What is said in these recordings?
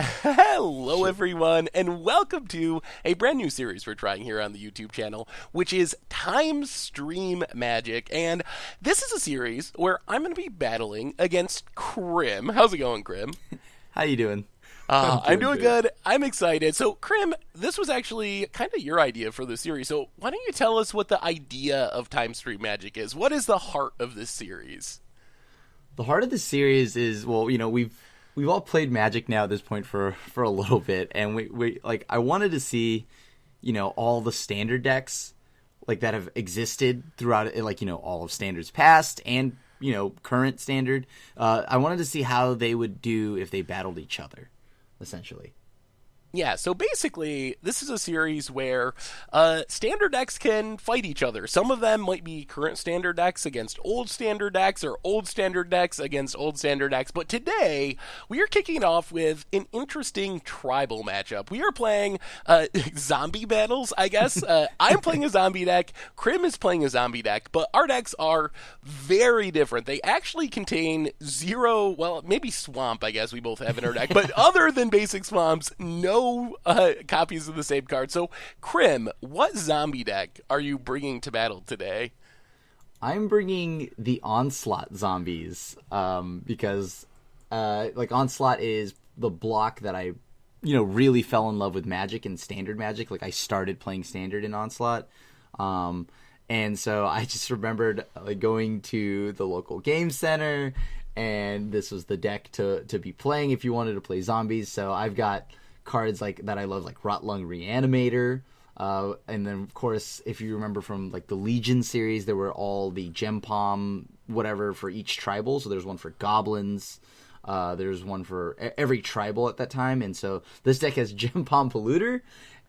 Hello, Shit. everyone, and welcome to a brand new series we're trying here on the YouTube channel, which is Timestream Magic. And this is a series where I'm going to be battling against Krim. How's it going, Krim? How you doing? I'm I'm doing doing good. good. I'm excited. So, Krim, this was actually kind of your idea for the series. So, why don't you tell us what the idea of Timestream Magic is? What is the heart of this series? The heart of the series is, well, we've all played Magic now at this point for a little bit, and we like I wanted to see, all the standard decks like that have existed throughout all of standards past and current standard. I wanted to see how they would do if they battled each other, essentially. Yeah, so basically, this is a series where standard decks can fight each other. Some of them might be current standard decks against old standard decks, or old standard decks against old standard decks. But today, we are kicking it off with an interesting tribal matchup. We are playing zombie battles, I guess. I'm playing a zombie deck, Krim is playing a zombie deck, but our decks are very different. They actually contain zero, well, maybe swamp, I guess we both have in our deck, but other than basic swamps, no copies of the same card. So, Krim, what zombie deck are you bringing to battle today? I'm bringing the Onslaught Zombies because Onslaught is the block that I really fell in love with Magic and Standard Magic. Like I started playing Standard in Onslaught. And so I just remembered going to the local game center, and this was the deck to be playing if you wanted to play zombies. So I've got cards like that I love, like Rotlung Reanimator. And then, of course, if you remember from like the Legion series, there were all the Gempalm whatever for each tribal. So there's one for goblins. There's one for every tribal at that time. And so this deck has Gempalm Polluter.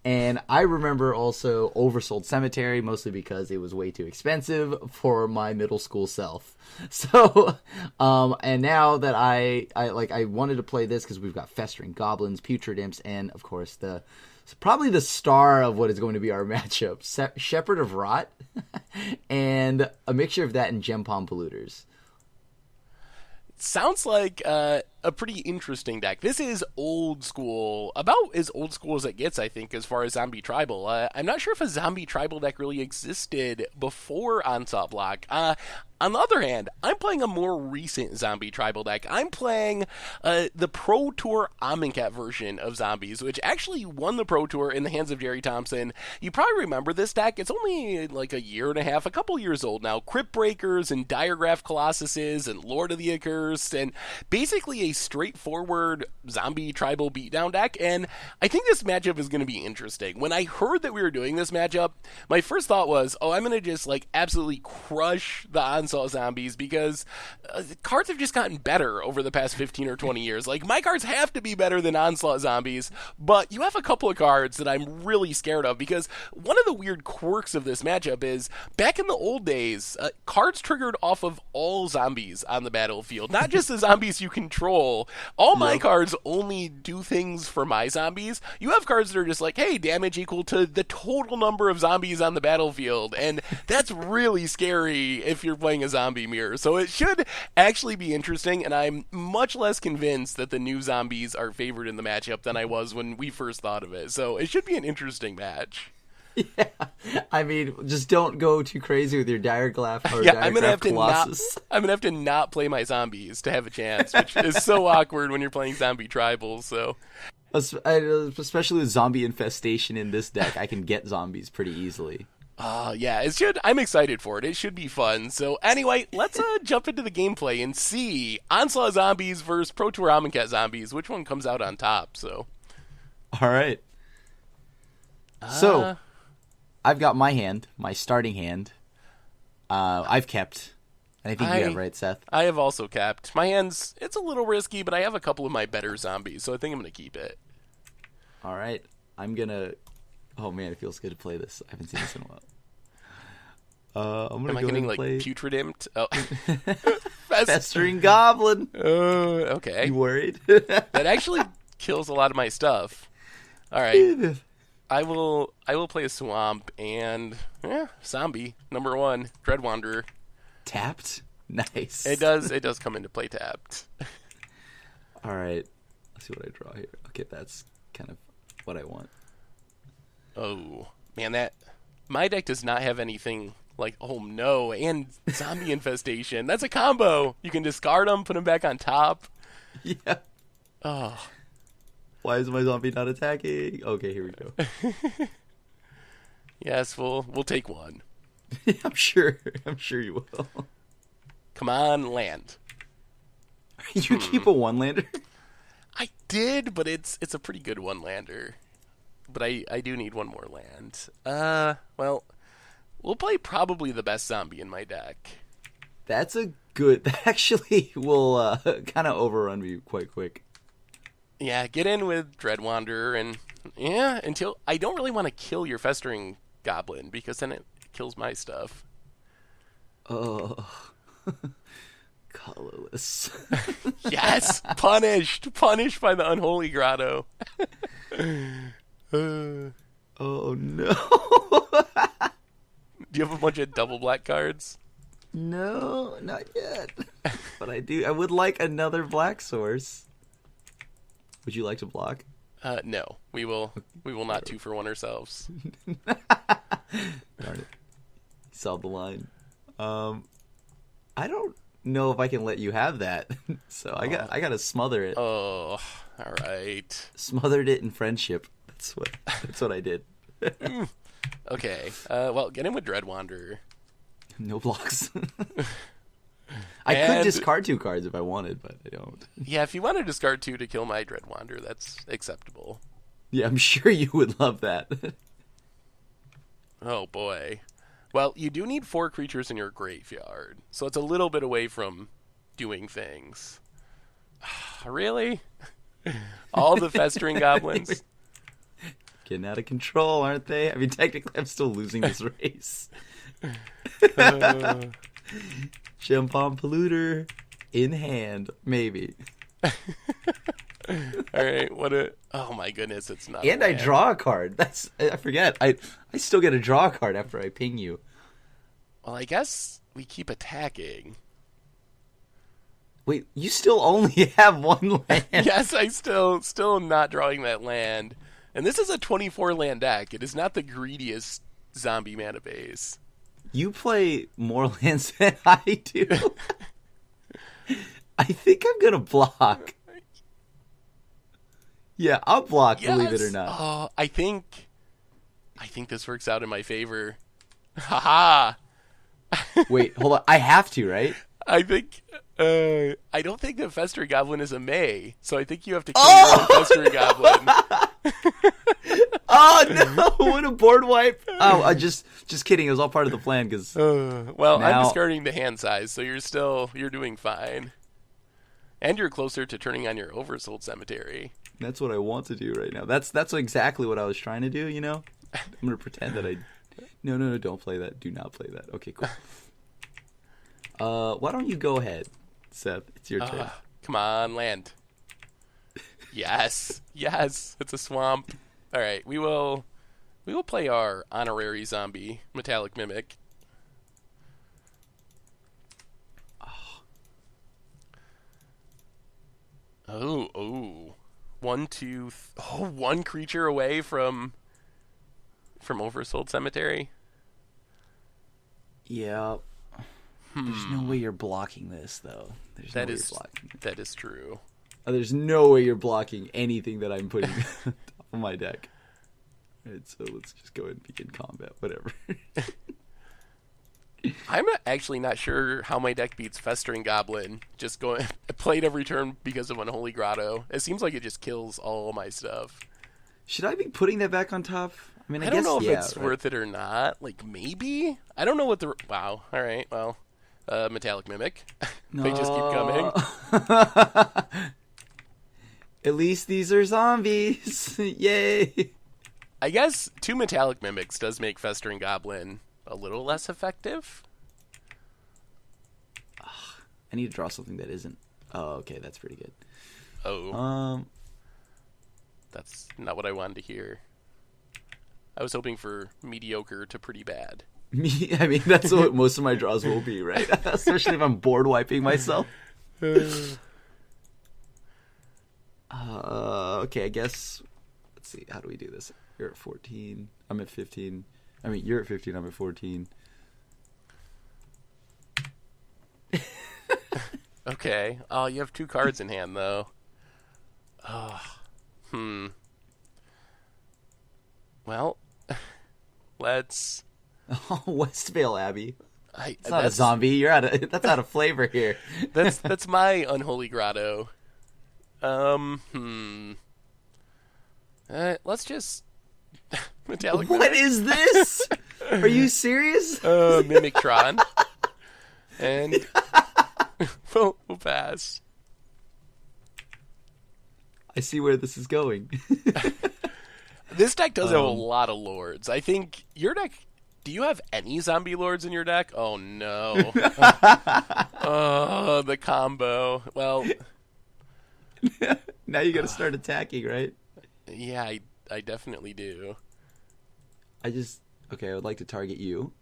And I remember also Oversold Cemetery, mostly because it was way too expensive for my middle school self. So, and now that I wanted to play this because we've got Festering Goblins, Putrid Imps, and of course probably the star of what is going to be our matchup, Shepherd of Rot, and a mixture of that and Gempalm Polluters. Sounds like a pretty interesting deck. This is old school, about as old school as it gets, I think, as far as Zombie Tribal. I'm not sure if a Zombie Tribal deck really existed before Onslaught Block. On the other hand, I'm playing a more recent Zombie Tribal deck. I'm playing the Pro Tour Amonkhet version of Zombies, which actually won the Pro Tour in the hands of Gerry Thompson. You probably remember this deck. It's only like a year and a half, a couple years old now. Crypt Breakers and Diagraph Colossuses and Lord of the Accursed, and basically a straightforward Zombie Tribal beatdown deck. And I think this matchup is going to be interesting. When I heard that we were doing this matchup, my first thought was, oh, I'm going to just like absolutely crush the Onslaught Zombies, because cards have just gotten better over the past 15 or 20 years. Like, my cards have to be better than Onslaught Zombies, but you have a couple of cards that I'm really scared of, because one of the weird quirks of this matchup is, back in the old days, cards triggered off of all zombies on the battlefield, not just the zombies you control. All my cards only do things for my zombies. You have cards that are just like, hey, damage equal to the total number of zombies on the battlefield, and that's really scary if you're playing a zombie mirror. So it should actually be interesting, and I'm much less convinced that the new zombies are favored in the matchup than I was when we first thought of it. So it should be an interesting match. Yeah, I mean, just don't go too crazy with your Diagraph or Yeah, I'm gonna have Colossus. I'm gonna have to not play my zombies to have a chance, which is so awkward when you're playing zombie tribals. So, Especially with zombie infestation in this deck, I can get zombies pretty easily. yeah, it should. I'm excited for it. It should be fun. So anyway, let's jump into the gameplay and see Onslaught Zombies versus Pro Tour Amonkhet Zombies. Which one comes out on top? So, All right. So, I've got my starting hand. I've kept. I think you have, right, Seth? I have also kept. My hand's, it's a little risky, but I have a couple of my better zombies, so I think I'm going to keep it. All right. I'm going to... Oh, man, it feels good to play this. I haven't seen this in a while. I'm going to go getting, and play... Putrid Imp? Oh. Festering Goblin. Okay. You worried? That actually kills a lot of my stuff. All right. I will play a Swamp and... Zombie, number 1, Dread Wanderer. Tapped? Nice. It does come into play tapped. All right. Let's see what I draw here. Okay, that's kind of what I want. Oh, man, my deck does not have anything like, oh no, and zombie infestation. That's a combo. You can discard them, put them back on top. Yeah. Oh. Why is my zombie not attacking? Okay, here we go. Yes, we'll take one. I'm sure you will. Come on, land. You keep a one-lander? I did, but it's a pretty good one-lander. But I do need one more land. Well, we'll play probably the best zombie in my deck. That's a good... That actually will kind of overrun me quite quick. Yeah, get in with Dread Wanderer, and yeah, until... I don't really want to kill your Festering Goblin, because then it kills my stuff. Oh... Colorless. Yes! Punished by the Unholy Grotto. Oh no. Do you have a bunch of double black cards? No, not yet. But I would like another black source. Would you like to block? No. We will not 2-for-1 ourselves. Darn it. Solve the line. I don't know if I can let you have that. So I gotta smother it. Oh, all right. Smothered it in friendship. That's what I did. Okay. Well, get in with Dread Wanderer. No blocks. I could discard 2 cards if I wanted, but I don't. Yeah, if you want to discard 2 to kill my Dread Wanderer, that's acceptable. Yeah, I'm sure you would love that. Oh boy. Well, you do need 4 creatures in your graveyard, so it's a little bit away from doing things. Really? All the Festering Goblins? Getting out of control, aren't they? I mean, technically, I'm still losing this race. Gempalm Polluter in hand, maybe. All right, oh my goodness, it's not. And I draw a card. I forget. I still get to draw a card after I ping you. Well, I guess we keep attacking. Wait, you still only have 1 land? Yes, I still am not drawing that land. And this is a 24 land deck. It is not the greediest zombie mana base. You play more lands than I do. I think I'm gonna block. Yeah, I'll block, yes. Believe it or not. Oh, I think this works out in my favor. Haha. Wait, hold on. I have to, right? I think I don't think the Festering Goblin is a May, so I think you have to kill your own Festering Goblin. Oh no! What a board wipe! Oh, just kidding. It was all part of the plan. Because well, now... I'm discarding the hand size, so you're doing fine, and you're closer to turning on your Oversold Cemetery. That's what I want to do right now. That's exactly what I was trying to do. You know, I'm gonna pretend that I. No! Don't play that. Do not play that. Okay, cool. Why don't you go ahead, Seth? It's your turn. Come on, land. Yes, it's a swamp. All right, we will play our honorary zombie, Metallic Mimic. Oh. 1, 2, 1 creature away from Oversold Cemetery. Yeah. There's no way you're blocking this, though. That is true. There's no way you're blocking anything that I'm putting on top of my deck. All right, so let's just go ahead and begin combat. Whatever. I'm actually not sure how my deck beats Festering Goblin. Just played every turn because of Unholy Grotto. It seems like it just kills all my stuff. Should I be putting that back on top? I mean, I don't guess, know if it's worth it or not. Like, maybe? I don't know what the... Wow. All right, well... Metallic Mimic. No. They just keep coming. At least these are zombies. Yay. I guess 2 Metallic Mimics does make Festering Goblin a little less effective. I need to draw something that isn't... Oh, okay, that's pretty good. Oh. That's not what I wanted to hear. I was hoping for mediocre to pretty bad. I mean, that's what most of my draws will be, right? Especially if I'm board wiping myself. Okay, I guess. Let's see. How do we do this? You're at 14. I'm at 15. I mean, you're at 15. I'm at 14. Okay. Oh, you have 2 cards in hand, though. Oh, Well, let's... Oh, Westvale Abbey. It's not that's a zombie. That's out of flavor here. that's my unholy grotto. Let's just metallic. What is this? Are you serious? Mimictron, and we'll pass. I see where this is going. This deck does have a lot of lords. I think your deck. Do you have any zombie lords in your deck? Oh no. Oh, the combo. Well, now you got to start attacking, right? Yeah, I definitely do. Okay, I would like to target you.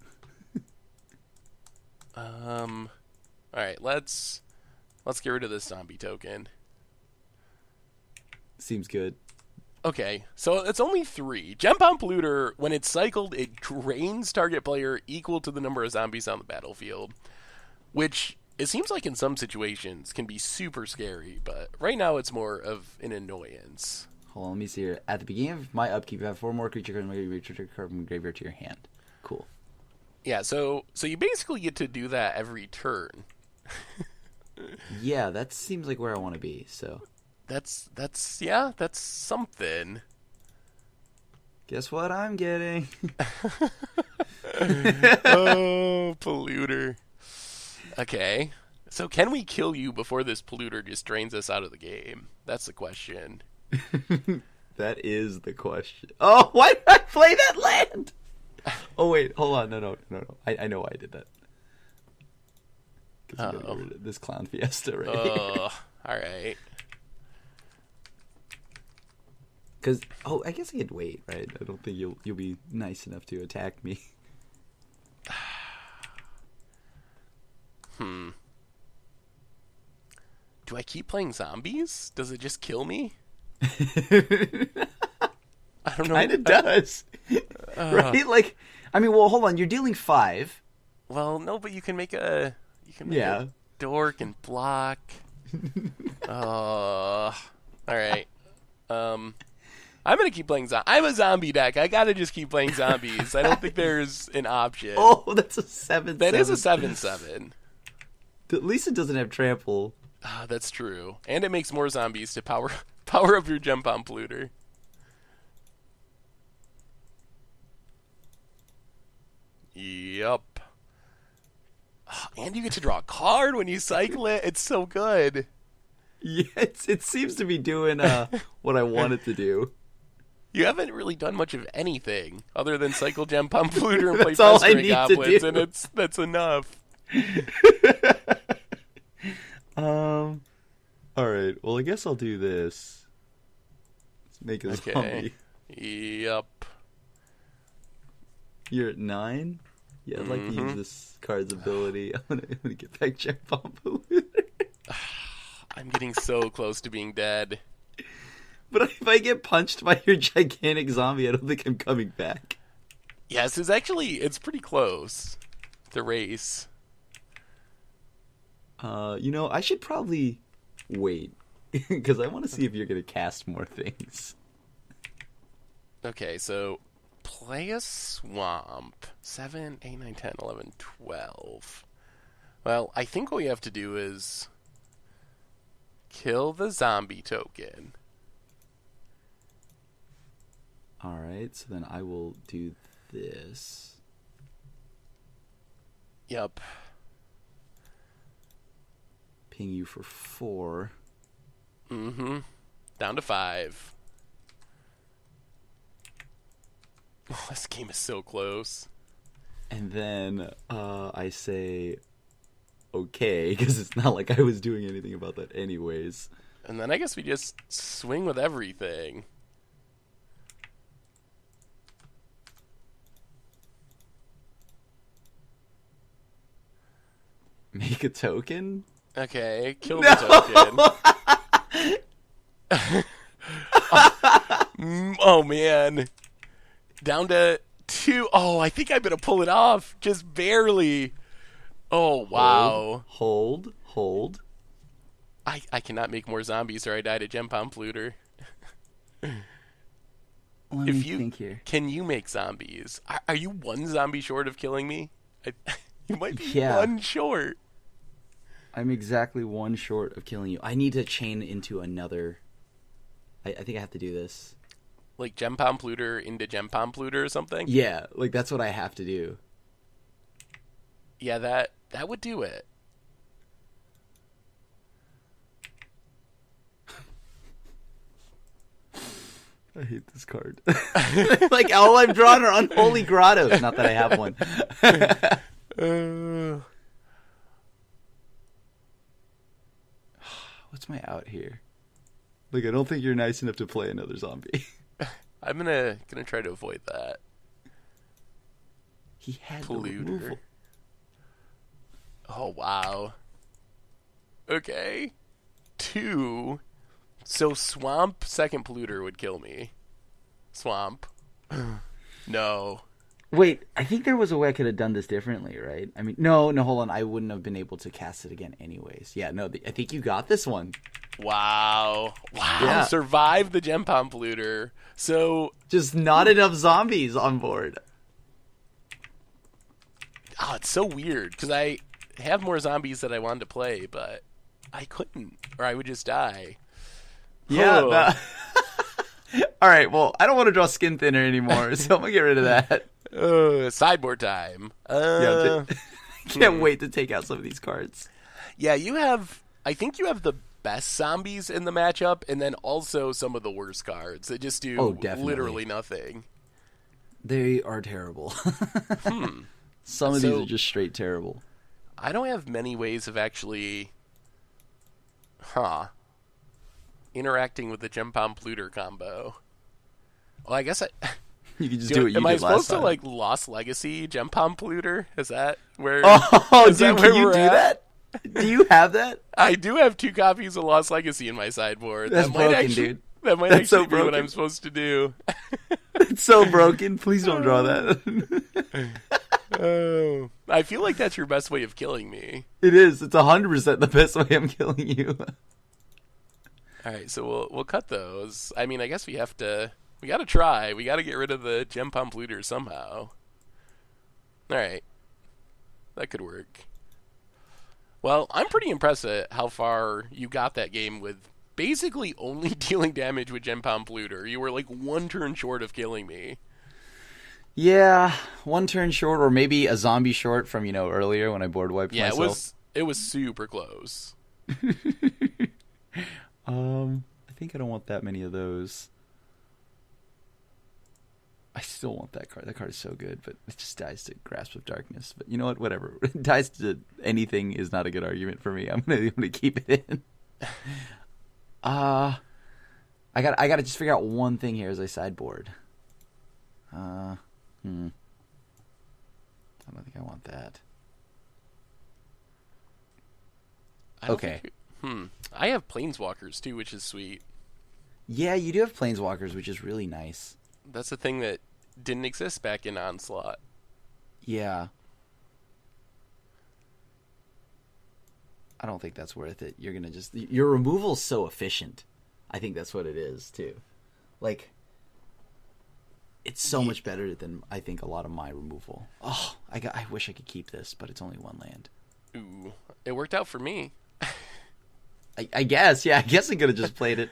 All right, let's get rid of this zombie token. Seems good. Okay, so it's only 3. Gempalm Polluter, when it's cycled, it drains target player equal to the number of zombies on the battlefield, which it seems like in some situations can be super scary, but right now it's more of an annoyance. Hold on, let me see here. At the beginning of my upkeep, you have 4 more creature cards from graveyard to your hand. Cool. Yeah, so you basically get to do that every turn. Yeah, that seems like where I want to be, so... That's something. Guess what I'm getting? Oh, Polluter. Okay. So can we kill you before this Polluter just drains us out of the game? That's the question. That is the question. Oh, why did I play that land? Oh, wait. Hold on. No. I know why I did that. Because I'm going to get rid of this Clown Fiesta, right? Oh, all right. Because, I guess I could wait, right? I don't think you'll be nice enough to attack me. Do I keep playing zombies? Does it just kill me? I don't know. Kind of does. Right? Like, I mean, well, hold on. You're dealing 5. Well, no, but you can make a dork and block. All right. I'm going to keep playing zombies. I'm a zombie deck. I got to just keep playing zombies. I don't think there's an option. Oh, that's a 7/7. That is a 7/7. At least it doesn't have trample. Ah, that's true. And it makes more zombies to power up your Gempalm Polluter. Yup. And you get to draw a card when you cycle it. It's so good. Yeah, it seems to be doing what I want it to do. You haven't really done much of anything other than cycle Gempalm Polluter and play That's all I Festering need Goblins, to do. and that's enough. All right. Well, I guess I'll do this. Let's make a zombie. Yep. You're at 9. Yeah, I'd like to use this card's ability. I'm gonna get back Gempalm Polluter. I'm getting so close to being dead. But if I get punched by your gigantic zombie, I don't think I'm coming back. Yes, it's pretty close. The race. I should probably wait. Because I want to see if you're going to cast more things. Okay, so play a swamp. 7, 8, 9, 10, 11, 12. Well, I think what we have to do is kill the zombie token. Alright, so then I will do this. Yep. Ping you for 4. Down to 5. Oh, this game is so close. And then I say okay, because it's not like I was doing anything about that anyways. And then I guess we just swing with everything. Make a token? Okay, kill the token. Oh, man. Down to 2. Oh, I think I'm going to pull it off. Just barely. Oh, wow. Hold. I cannot make more zombies or I die to Gempalm Polluter. Let me think here. Can you make zombies? Are you one zombie short of killing me? You might be Yeah. one short. I'm exactly one short of killing you. I need to chain into another. I think I have to do this. Like Gempalm Polluter into Gempalm Polluter or something? Yeah, like that's what I have to do. Yeah, that would do it. I hate this card. Like, all I've drawn are Unholy Grottos. Not that I have one. What's my out here? Like, I don't think you're nice enough to play another zombie. I'm gonna try to avoid that. He had the Polluter. removal. Oh, wow. Okay. 2. So Swamp second Polluter would kill me. Swamp. No. Wait, I think there was a way I could have done this differently, right? I mean, no, hold on. I wouldn't have been able to cast it again anyways. Yeah, no, I think you got this one. Wow. Yeah. Survived the Gempalm Polluter. So, Just not enough zombies on board. oh, it's so weird because I have more zombies that I wanted to play, but I couldn't, or I would just die. Yeah. Oh. All right, well, I don't want to draw Skin Thinner anymore, so I'm going to get rid of that. Sideboard time. Can't wait to take out some of these cards. Yeah, I think you have the best zombies in the matchup, and then also some of the worst cards that just do literally nothing. They are terrible. Some of these are just straight terrible. I don't have many ways of actually, interacting with the Gempalm Polluter combo. Well, I guess You can just do what you did last time. Am I supposed to, like, Lost Legacy Gempalm Polluter? Is that where... Oh, is dude, that where can you we're do at? that? Do you have that? I do have 2 copies of Lost Legacy in my sideboard. That's that might broken, actually, dude. That might That's actually so be broken. what I'm supposed to do. It's so broken. Please don't draw that. Oh, I feel like that's your best way of killing me. It is. It's 100% the best way I'm killing you. All right, so we'll cut those. I mean, I guess we got to try. We got to get rid of the Gempalm Polluter somehow. All right. That could work. Well, I'm pretty impressed at how far you got that game with basically only dealing damage with Gempalm Polluter. You were like 1 turn short of killing me. Yeah, 1 turn short, or maybe a zombie short from, earlier when I board wiped myself. It was super close. I think I don't want that many of those. I still want that card. That card is so good, but it just dies to Grasp of Darkness. But you know what? Whatever. It dies to anything is not a good argument for me. I'm gonna keep it in. I gotta just figure out one thing here as I sideboard. I don't think I want that. Okay. I have Planeswalkers too, which is sweet. Yeah, you do have Planeswalkers, which is really nice. That's a thing that didn't exist back in Onslaught. Yeah. I don't think that's worth it. You're gonna your removal's so efficient. I think that's what it is too. Like, it's so much better than I think a lot of my removal. Oh, I wish I could keep this, but it's only 1 land. Ooh, it worked out for me. I guess, yeah. I guess I could have just played it.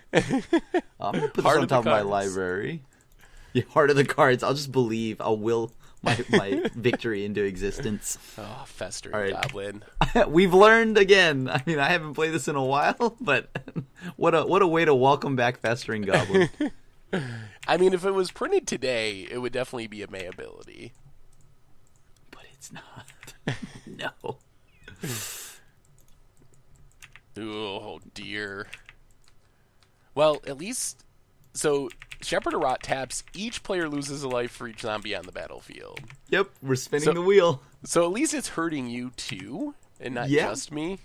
I'm gonna put this on top of my library. Yeah, Heart of the Cards. I'll just believe. I'll will my victory into existence. Oh, festering goblin. We've learned again. I mean, I haven't played this in a while, but what a way to welcome back festering goblin. I mean, if it was printed today, it would definitely be a May ability. But it's not. No. Oh, dear. Well, at least... So, Shepherd of Rot taps, each player loses a life for each zombie on the battlefield. Yep, we're spinning the wheel. So at least it's hurting you too, and not just me.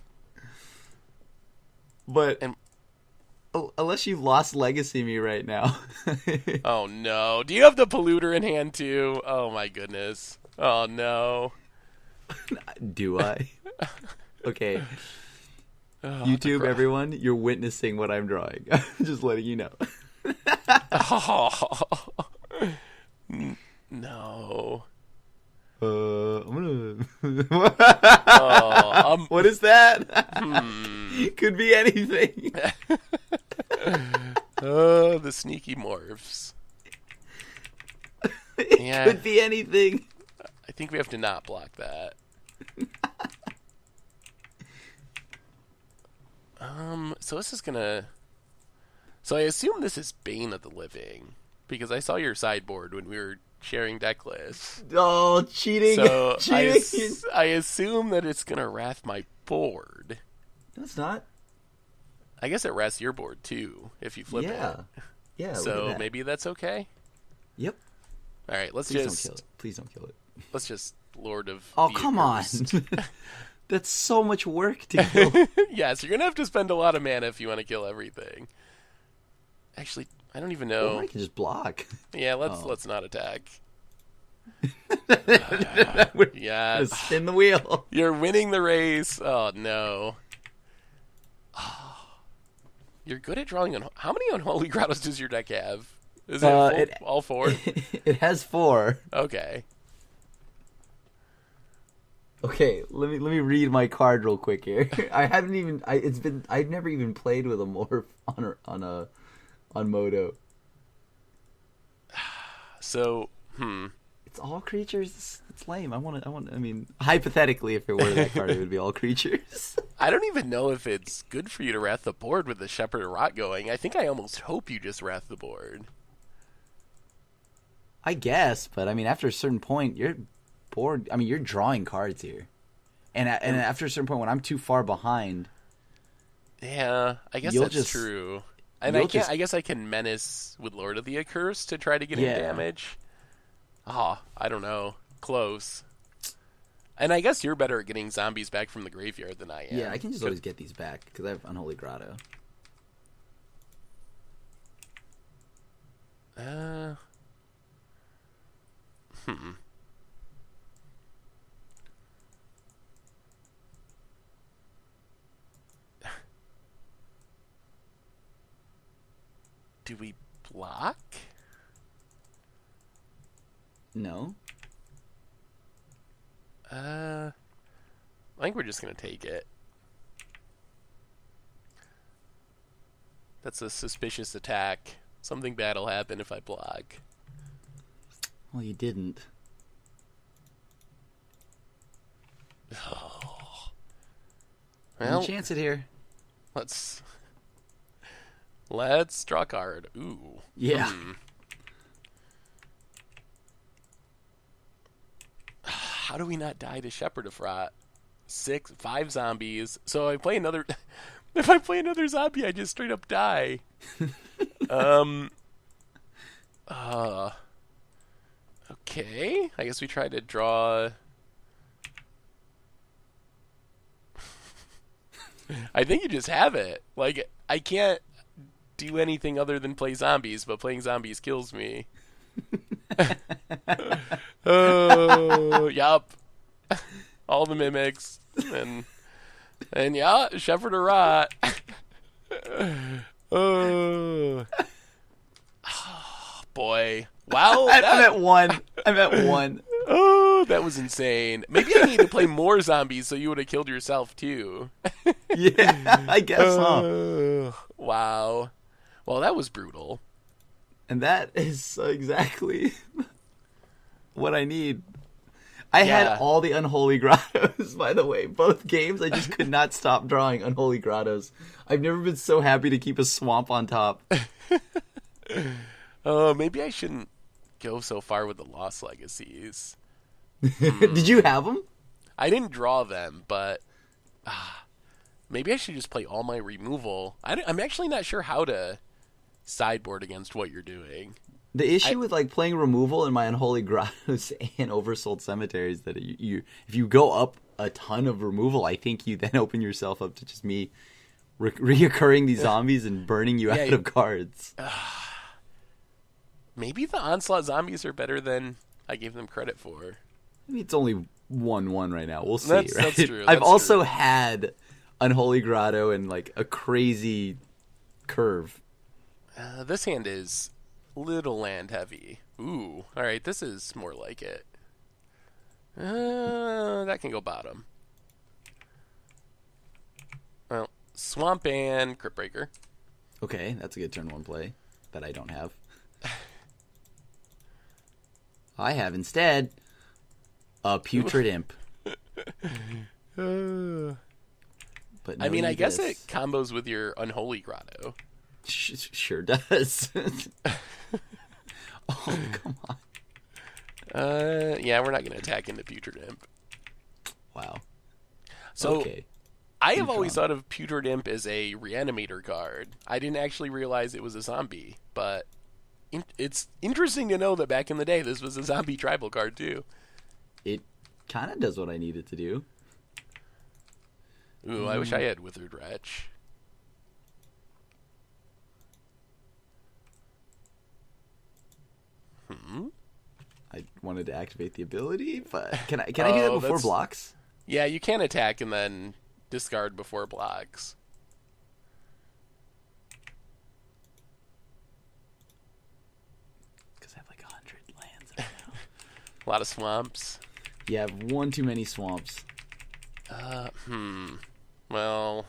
But unless you've lost Legacy me right now. Oh no. Do you have the Polluter in hand too? Oh my goodness. Oh no. Do I? Okay. Oh, YouTube, everyone, you're witnessing what I'm drawing. Just letting you know. Oh. No. I'm gonna. Oh, What is that? Could be anything. Oh, the sneaky morphs. It Yeah. could be anything. I think we have to not block that. So this is gonna. So I assume this is Bane of the Living because I saw your sideboard when we were sharing deck lists. Oh, cheating! So Cheating! I assume that it's gonna wrath my board. No, it's not. I guess it wraths your board too if you flip Yeah. it. Yeah. Look at So that. maybe that's okay. Yep. All right, let's Please just don't kill it. Please don't kill it. let's just Lord of. Oh, the come on. Accursed. That's so much work to kill. Yes, you're gonna have to spend a lot of mana if you want to kill everything. Actually, I don't even know. Or I can just block. Yeah, let's Oh. let's not attack. We're Yeah, gonna spin the wheel. you're winning the race. Oh no. You're good at drawing. How many Unholy Grottos does your deck have? Is it, all 4? It has 4. Okay. Okay, let me read my card real quick here. I haven't even. I've never even played with a morph on Moto. So, It's all creatures. It's lame. I mean, hypothetically, if it were that card, it would be all creatures. I don't even know if it's good for you to wrath the board with the Shepherd of Rot going. I think I almost hope you just wrath the board. I guess, but I mean, after a certain point, you're bored. I mean, you're drawing cards here, and after a certain point, when I'm too far behind, Yeah, I guess You'll that's just- true. And you'll I can't. just- I guess I can menace with Lord of the Accursed to try to get him Yeah. damage. I don't know. Close. And I guess you're better at getting zombies back from the graveyard than I am. yeah, I can just always get these back because I have Unholy Grotto. Do we block? No, I think we're just gonna take it. That's a suspicious attack. Something bad will happen if I block. well, you didn't. Well, You chance it here. let's draw a card. Ooh. Yeah. How do we not die to Shepherd of Rot? 5 zombies. So I play another. If I play another zombie, I just straight up die. Okay. I guess we try to draw. I think you just have it. Like, I can't do anything other than play zombies, but playing zombies kills me. Oh, yup. All the mimics. And yeah, Shepherd of Rot. Oh. Boy. Wow. I'm at 1. I'm at 1. Oh, that was insane. Maybe I need to play more zombies so you would have killed yourself too. Yeah, I guess so. Wow. Well, that was brutal. And that is exactly what I need. I had all the Unholy Grottos, by the way. Both games, I just could not stop drawing Unholy Grottos. I've never been so happy to keep a swamp on top. Maybe I shouldn't go so far with the Lost Legacies. Did you have them? I didn't draw them, but maybe I should just play all my removal. I'm actually not sure how to sideboard against what you're doing. The issue with like playing removal in my Unholy Grottos and Oversold Cemeteries that you if you go up a ton of removal, I think you then open yourself up to just me reoccurring these zombies and burning you out of cards. Maybe the Onslaught zombies are better than I gave them credit for. I mean, it's only 1/1 right now. We'll see. That's true. I've also had Unholy Grotto and like a crazy curve. This hand is little land heavy. Ooh, all right, this is more like it. That can go bottom. Well, Swamp and Crypt Breaker. Okay, that's a good turn 1 play that I don't have. I have instead a Putrid Imp. But I mean, I guess it combos with your Unholy Grotto. Sure does. Oh, come on. Yeah, we're not going to attack into Putrid Imp. Wow. So, okay. I have always thought of Putrid Imp as a Reanimator card. I didn't actually realize it was a zombie, but it's interesting to know that back in the day, this was a zombie tribal card, too. It kind of does what I need it to do. Ooh, I wish I had Withered Wretch. I wanted to activate the ability, but can I do that before blocks? Yeah, you can attack and then discard before blocks. Because I have like 100 lands right now. A lot of swamps. Yeah, I have one too many swamps. Well,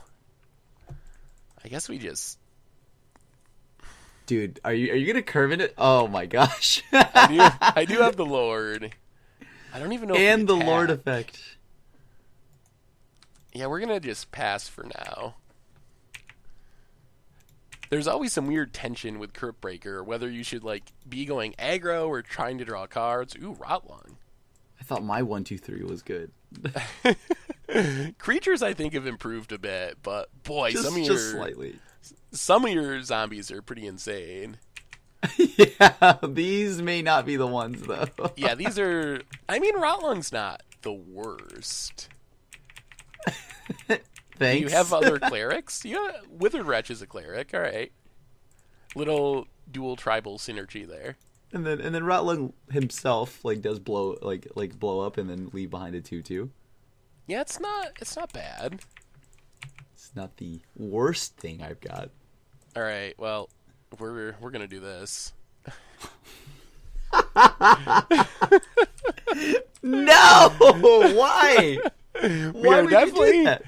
I guess we just... Dude, are you gonna curve it? Oh my gosh! I do have the Lord. I don't even know. And the Lord effect. Yeah, we're gonna just pass for now. There's always some weird tension with Crypt Breaker, whether you should like be going aggro or trying to draw cards. Ooh, Rotlung. I thought my 1-2-3 was good. Creatures, I think, have improved a bit, but boy, just slightly. Some of your zombies are pretty insane. Yeah, these may not be the ones, though. Yeah, these are... I mean, Rotlung's not the worst. Thanks. You have other clerics? Yeah, Withered Wretch is a cleric, alright. Little dual tribal synergy there. And then Rotlung himself does blow up and then leave behind a 2/2. Yeah, it's not bad. It's not the worst thing I've got. All right, well, we're gonna do this. No, why? Why would you do that?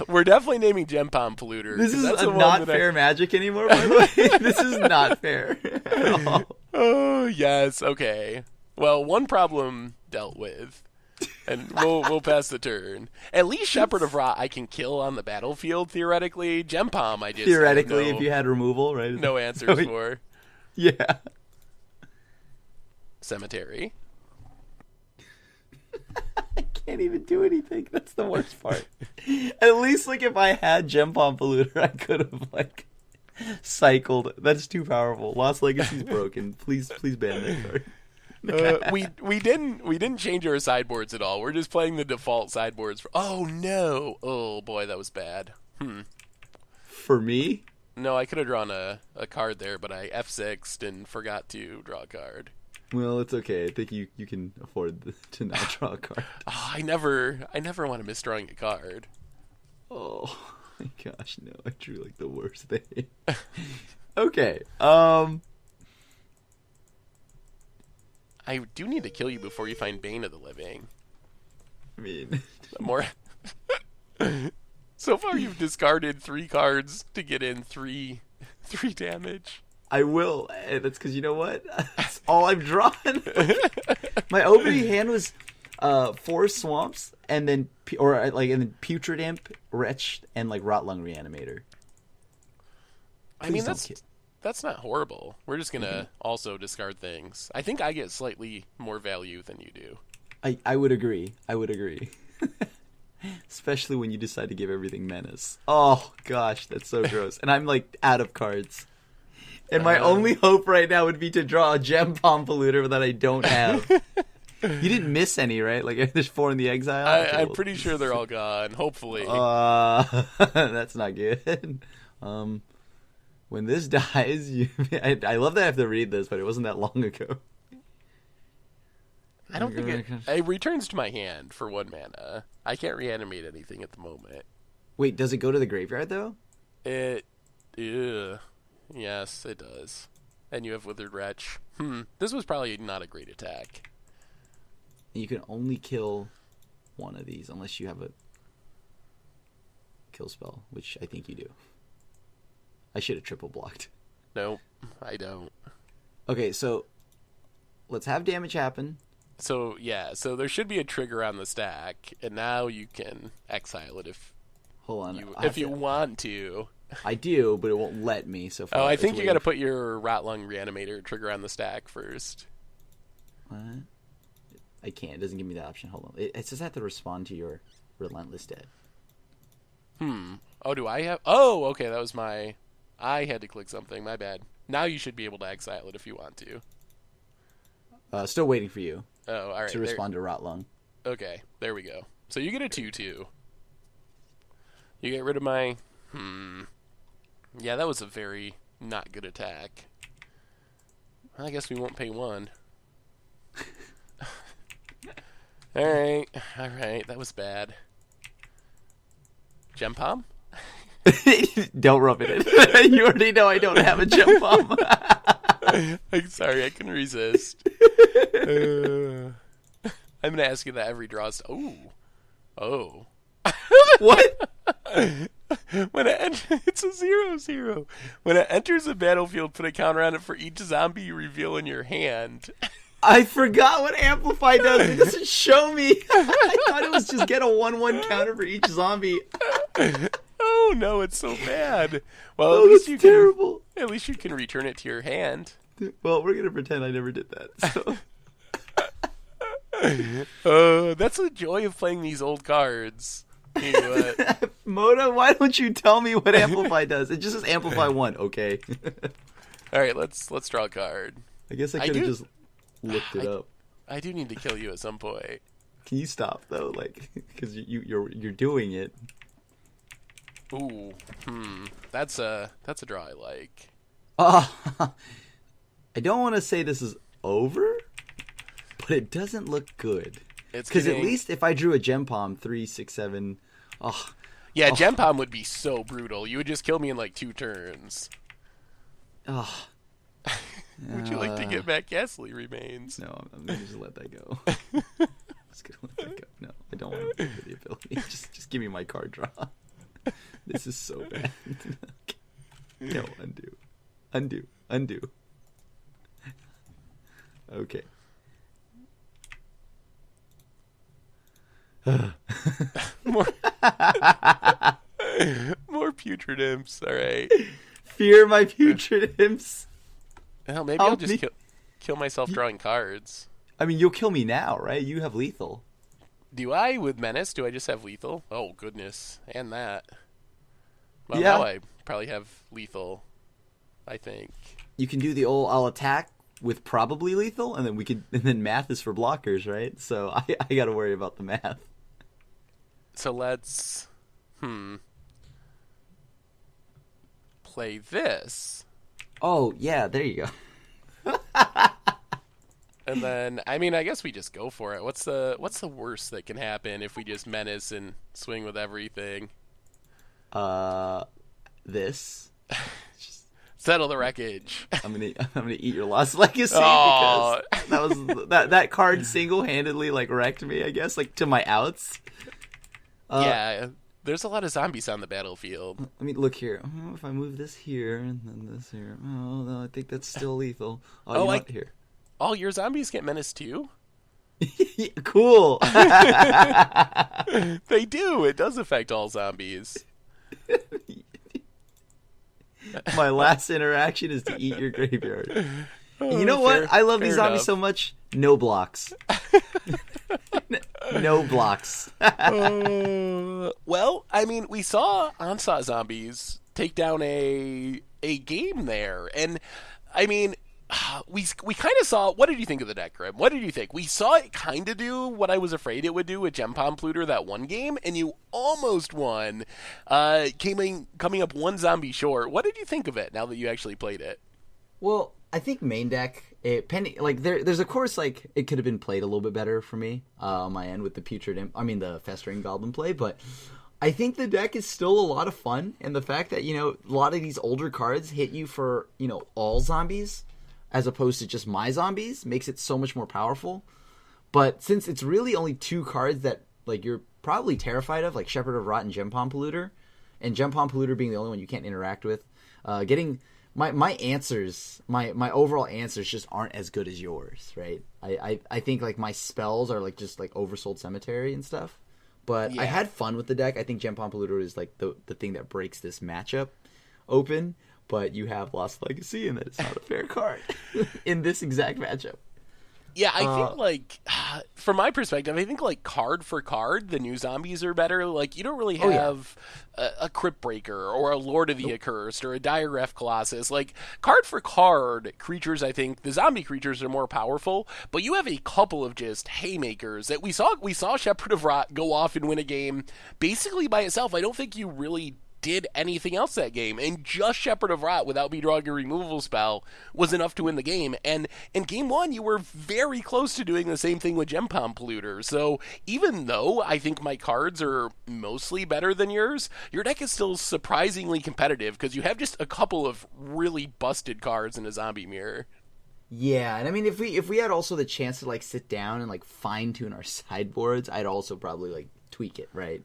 We're definitely naming Gempalm Polluter. This is not fair magic anymore, by the way. This is not fair at all. Oh yes, okay. Well, one problem dealt with. And we'll pass the turn. At least Shepherd of Rot I can kill on the battlefield, theoretically. Gempalm I just theoretically, if you had removal, right? No answers for. Yeah. Cemetery. I can't even do anything. That's the worst part. At least, if I had Gempalm Polluter, I could have, cycled. That's too powerful. Lost Legacy's broken. Please ban that card. We didn't change our sideboards at all. We're just playing the default sideboards. Oh no! Oh boy, that was bad. For me? No, I could have drawn a card there, but I F6'd and forgot to draw a card. Well, it's okay. I think you can afford to not draw a card. Oh, I never want to miss drawing a card. Oh my gosh, no! I drew the worst thing. Okay. I do need to kill you before you find Bane of the Living. I mean... More... So far you've discarded 3 cards to get in 3 damage. I will. That's because you know what? That's all I've drawn. My opening hand was 4 swamps and then Putrid Imp, Wretch, and Rotlung Reanimator. I mean, that's not horrible. We're just going to also discard things. I think I get slightly more value than you do. I would agree. Especially when you decide to give everything menace. Oh, gosh, that's so gross. And I'm, out of cards. And my only hope right now would be to draw a Gempalm Polluter that I don't have. You didn't miss any, right? Like, there's 4 in the exile? Okay, I'm pretty sure they're all gone, hopefully. That's not good. When this dies, I love that I have to read this, but it wasn't that long ago. I don't think it returns to my hand for 1 mana. I can't reanimate anything at the moment. Wait, does it go to the graveyard, though? Yes, it does. And you have Withered Wretch. This was probably not a great attack. You can only kill 1 of these unless you have a kill spell, which I think you do. I should have triple blocked. Nope, I don't. Okay, so let's have damage happen. So, yeah, so there should be a trigger on the stack, and now you can exile it if you want to. I do, but it won't let me so far. Oh, I think you got to put your Rotlung Reanimator trigger on the stack first. What? I can't. It doesn't give me the option. Hold on. It says I have to respond to your Relentless Dead. Oh, do I have... Oh, okay, that was my... I had to click something. My bad. Now you should be able to exile it if you want to. Still waiting for you. Oh, all right. To respond to Rotlung. Okay, there we go. So you get a 2/2. You get rid of my... Yeah, that was a very not good attack. I guess we won't pay 1. Alright, that was bad. Gempalm? Don't rub it in. You already know I don't have a Gempalm. I'm sorry, I couldn't resist. I'm gonna ask you that every draw. Oh. What? When it's a 0/0. When it enters the battlefield, put a counter on it for each zombie you reveal in your hand. I forgot what Amplify does. It doesn't show me. I thought it was just get a 1/1 counter for each zombie. Oh no, it's so bad. Well, at least you terrible. At least you can return it to your hand. Well, we're gonna pretend I never did that. So. That's the joy of playing these old cards. Moda, why don't you tell me what Amplify does? It just says Amplify 1, okay. Alright, let's draw a card. I guess I could have just looked it up. I do need to kill you at some point. Can you stop though? Like, because you're doing it. Ooh, that's a draw I like. I don't want to say this is over, but it doesn't look good. Because at least if I drew a Gempalm 3, 6, 7, yeah, Gempalm would be so brutal. You would just kill me in like 2 turns. Would you like to get back Ghastly Remains? No, I'm gonna just let that go. Just gonna let that go. No, I don't want to give the ability. Just give me my card draw. This is so bad. No, undo. Okay. More putrid imps. All right. Fear my putrid imps. Well, maybe I'll just kill myself drawing cards. I mean, you'll kill me now, right? You have lethal. Do I with Menace? Do I just have lethal? Oh goodness, and that. Well, yeah. Now I probably have lethal. I think you can do the old I'll attack with probably lethal, and then math is for blockers, right? So I got to worry about the math. So let's play this. Oh yeah, there you go. And then I mean I guess we just go for it. What's the worst that can happen if we just menace and swing with everything? This. Settle the wreckage. I'm gonna eat your lost legacy because that card single-handedly like wrecked me. I guess like to my outs. Yeah, there's a lot of zombies on the battlefield. Let me look here. If I move this here and then this here, oh no, I think that's still lethal. Oh, you know what? Here. All your zombies get menaced too? Yeah, cool. They do. It does affect all zombies. My last interaction is to eat your graveyard. You know what? I love these zombies so much. No blocks. No blocks. Well, I mean, we saw Onslaught Zombies take down a game there, and I mean, we kind of saw. What did you think of the deck, Grim? What did you think? We saw it kind of do what I was afraid it would do with Gempalm Polluter that one game, and you almost won. Coming up one zombie short. What did you think of it now that you actually played it? Well, I think main deck, there's of course like it could have been played a little bit better for me on my end with the Festering Goblin play, but I think the deck is still a lot of fun, and the fact that a lot of these older cards hit you for all zombies as opposed to just my zombies makes it so much more powerful. But since it's really only two cards that like you're probably terrified of, like Shepherd of Rot and Gempalm Polluter, and Gempalm Polluter being the only one you can't interact with, getting my answers, my overall answers just aren't as good as yours, right? I think like my spells are like just like Oversold Cemetery and stuff. But I had fun with the deck. I think Gempalm Polluter is like the thing that breaks this matchup open. But you have Lost Legacy, and that it's not a fair card in this exact matchup. Yeah, I think, like, from my perspective, I think, like, card for card, the new zombies are better. Like, you don't really have a Crypt Breaker or a Lord of the Accursed or a Diarrhea Colossus. Like, card for card creatures, I think, the zombie creatures are more powerful, but you have a couple of just haymakers that we saw Shepherd of Rot go off and win a game basically by itself. I don't think you really did anything else that game, and just Shepherd of Rot without me drawing a removal spell was enough to win the game. And in game one, you were very close to doing the same thing with Gempalm Polluter. So even though I think my cards are mostly better than yours, your deck is still surprisingly competitive because you have just a couple of really busted cards in a zombie mirror. Yeah, and I mean, if we had also the chance to like sit down and like fine tune our sideboards, I'd also probably like tweak it, right?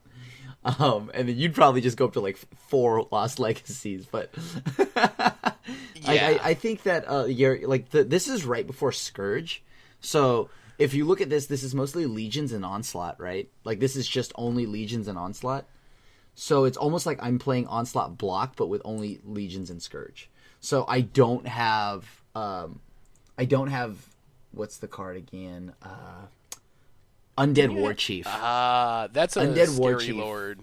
And then you'd probably just go up to like 4 Lost Legacies, but I think that you're like this is right before Scourge, so if you look at this is mostly Legions and Onslaught, right? Like this is just only Legions and Onslaught, so it's almost like I'm playing Onslaught block, but with only Legions and Scourge. So I don't have what's the card again? Undead War Chief. That's a Undead scary War Chief. lord.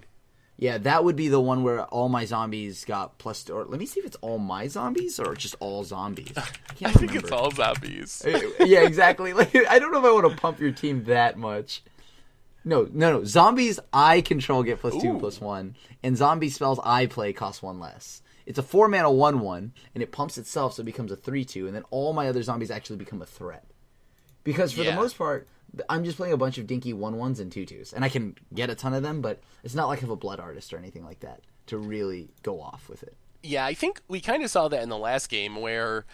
Yeah, that would be the one where all my zombies got plus. Or let me see if it's all my zombies or just all zombies. I think it's all zombies. Yeah, exactly. Like, I don't know if I want to pump your team that much. No. Zombies I control get +2/+1, and zombie spells I play cost 1 less. It's a 4-mana 1/1, and it pumps itself, so it becomes a 3/2, and then all my other zombies actually become a threat. Because for the most part, I'm just playing a bunch of dinky 1/1s and 2/2s, and I can get a ton of them, but it's not like I have a Blood Artist or anything like that to really go off with it. Yeah, I think we kind of saw that in the last game where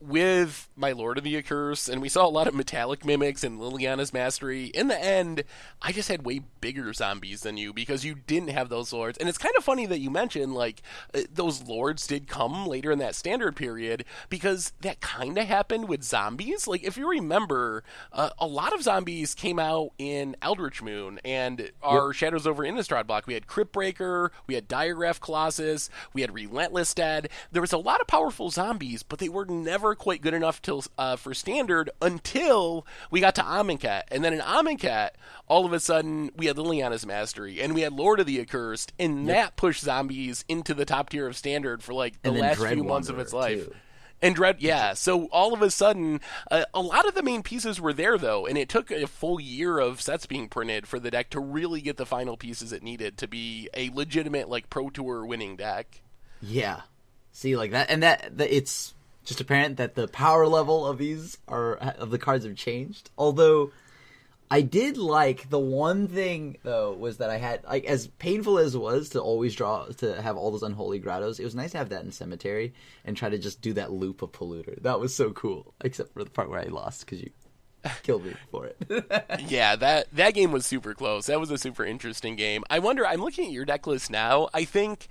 with my Lord of the Accursed, and we saw a lot of Metallic Mimics and Liliana's Mastery. In the end, I just had way bigger zombies than you because you didn't have those lords. And it's kind of funny that you mentioned, like, those lords did come later in that standard period because that kind of happened with zombies. Like, if you remember, a lot of zombies came out in Eldritch Moon and our Shadows over Innistrad block. We had Crypt Breaker, we had Diarrhea Colossus, we had Relentless Dead. There was a lot of powerful zombies, but they were never quite good enough for standard until we got to Amonkhet. And then in Amonkhet, all of a sudden, we had Liliana's Mastery, and we had Lord of the Accursed, and that pushed zombies into the top tier of standard for like the last few months of its life. Too. And so all of a sudden, a lot of the main pieces were there, though, and it took a full year of sets being printed for the deck to really get the final pieces it needed to be a legitimate, like, Pro Tour winning deck. Yeah. See, like that, and that it's just apparent that the power level of the cards have changed. Although, I did like the one thing though was that I had, like, as painful as it was to always to have all those Unholy Grottos, it was nice to have that in Cemetery and try to just do that loop of Polluter. That was so cool, except for the part where I lost because you killed me for it. Yeah, that game was super close. That was a super interesting game. I wonder, I'm looking at your deck list now. I think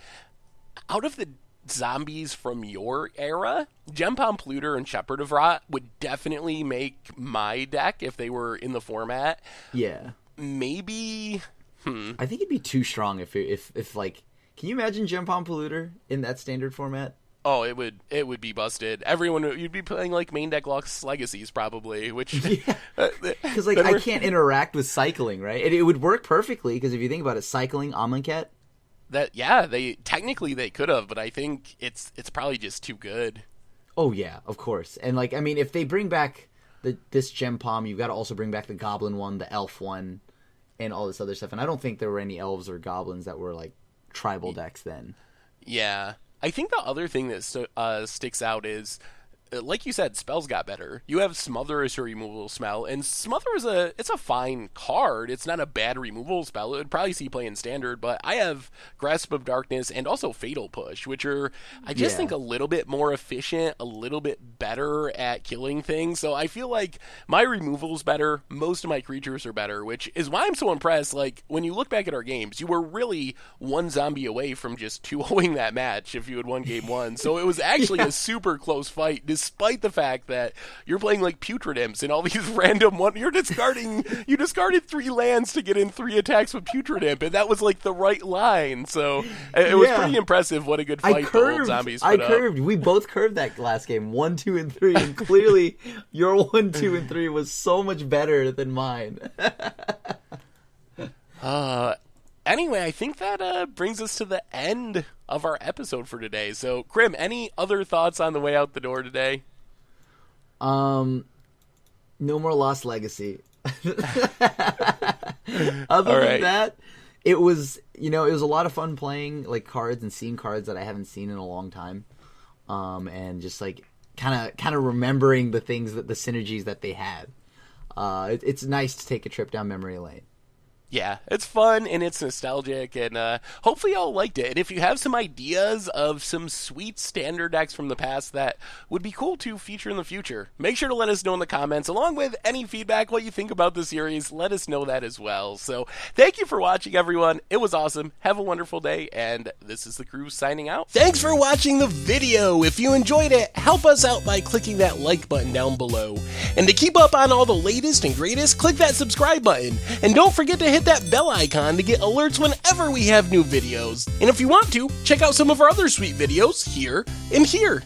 out of the zombies from your era, Gempalm Polluter and Shepherd of Rot would definitely make my deck if they were in the format. Yeah. Maybe. I think it'd be too strong if like, can you imagine Gempalm Polluter in that standard format? Oh, it would be busted. You'd be playing like main deck Lost Legacies probably, which because like I can't interact with cycling, right? It would work perfectly because if you think about it, cycling Amonkhet. They could have, but I think it's probably just too good. Oh yeah, of course. And like, I mean, if they bring back this Gempalm, you've got to also bring back the Goblin one, the Elf one, and all this other stuff. And I don't think there were any elves or goblins that were like tribal decks then. Yeah. I think the other thing that sticks out is, like you said, spells got better. You have Smother as your removal spell, and Smother it's a fine card. It's not a bad removal spell. It would probably see play in Standard, but I have Grasp of Darkness and also Fatal Push, which are, I just think, a little bit more efficient, a little bit better at killing things. So I feel like my removal's better, most of my creatures are better, which is why I'm so impressed. Like, when you look back at our games, you were really one zombie away from just 2-0ing that match if you had won game one. So it was actually a super close fight, despite the fact that you're playing like Putrid Imps and all these random you discarded 3 lands to get in 3 attacks with Putrid Imp, and that was like the right line. So it was pretty impressive what a good fight the old zombies put up. Curved. We both curved that last game, 1, 2, and 3, and clearly your 1, 2, and 3 was so much better than mine. Anyway, I think that brings us to the end of our episode for today. So, Krim, any other thoughts on the way out the door today? No more Lost Legacy. Other than that, it was a lot of fun playing like cards and seeing cards that I haven't seen in a long time. And just like kind of remembering the things the synergies that they had. It's nice to take a trip down memory lane. Yeah, it's fun and it's nostalgic, and hopefully y'all liked it. And if you have some ideas of some sweet standard decks from the past that would be cool to feature in the future, make sure to let us know in the comments, along with any feedback, what you think about the series. Let us know that as well. So thank you for watching, everyone. It was awesome. Have a wonderful day, and this is the crew signing out. Thanks for watching the video. If you enjoyed it, help us out by clicking that like button down below. And to keep up on all the latest and greatest, click that subscribe button. And don't forget to hit that bell icon to get alerts whenever we have new videos. And if you want to, check out some of our other sweet videos here and here.